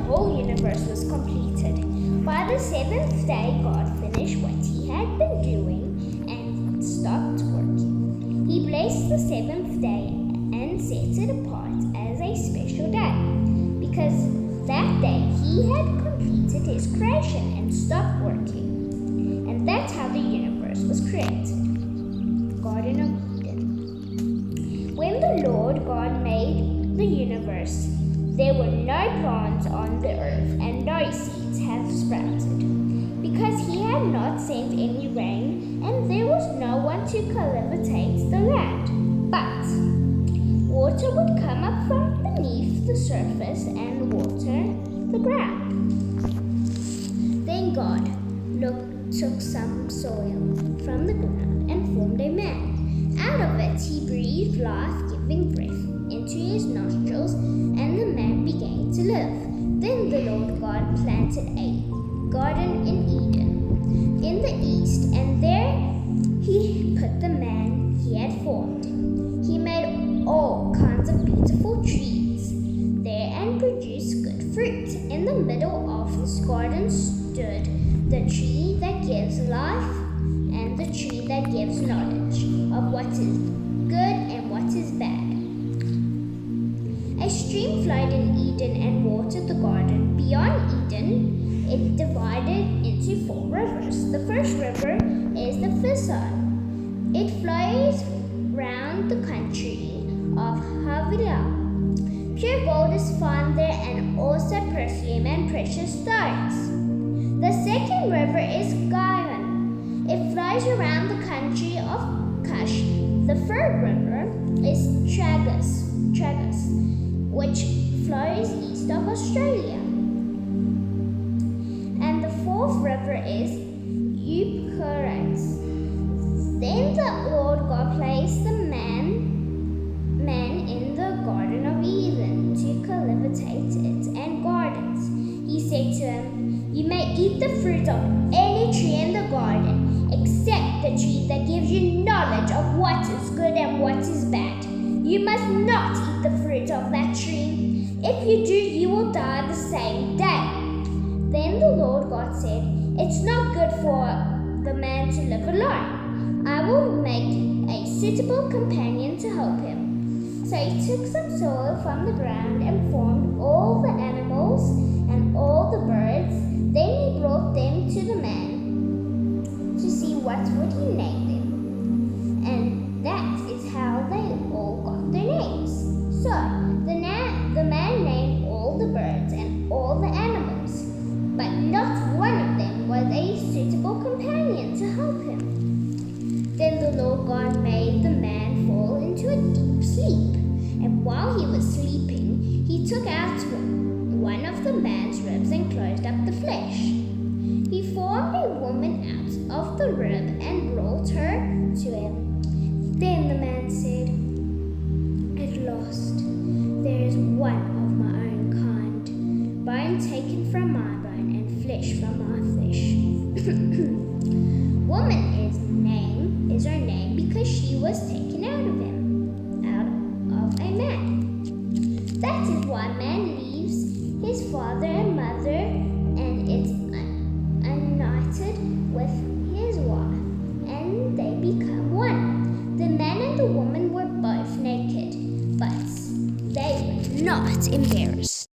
whole universe was completed. By the seventh day, God finished what he had been doing and stopped working. He blessed the seventh day and set it apart as a special day, because that day he had completed his creation and stopped working. And that's how the universe was created. Garden of Eden. When the Lord God made the universe, there were no plants on the earth and no seeds have sprouted, because he had not sent any rain and there was no one to cultivate the land. But water would come up from beneath the surface and water the ground. Then God took some soil from the ground and formed a man. Out of it he breathed life-giving breath into his nostrils, and the man began to live. Then the Lord God planted a garden in Eden in the east, and there he put the man he had formed. He made all kinds of beautiful trees there and produced good fruit. In the middle of this garden stood the tree that gives life and the tree that gives knowledge of what is good and what is bad. A stream flowed in Eden and watered the garden. Beyond Eden, it divided into 4 rivers. The first river is the Pison. It flows round the country of Havilah. Pure gold is found there and also perfume and precious stones. The second river is Gihon. It flows around the country of Cush. The third river is Tragus, which flows east of Australia. And the fourth river is Euphrates. Then the Lord God placed the man in the Garden of Eden to cultivate it and gardens. He said to him, "You may eat the fruit of any tree in the garden, except the tree that gives you knowledge of what is good and what is bad. You must not eat the fruit of that tree. If you do, you will die the same day." Then the Lord God said, "It's not good for the man to live alone. I will make a suitable companion to help him." So he took some soil from the ground and formed all the animals and all the birds. Then he brought them to the man to see what would he name them. And that is how they all got their names. So the man named all the birds and all the animals, but not one of them was a suitable companion to help him. Then the Lord God made the man fall into a deep sleep, and while he was sleeping, he took out one of the man's ribs and closed up the flesh. He formed a woman out of the rib and brought her to him. Then the man said, "At last, there is one of my own kind, bone taken from my bone and flesh from my flesh." Woman is her name because she was taken out of a man. That is why man leaves his father and mother and is united with his wife, and they become one. The man and the woman were both naked, but they were not embarrassed.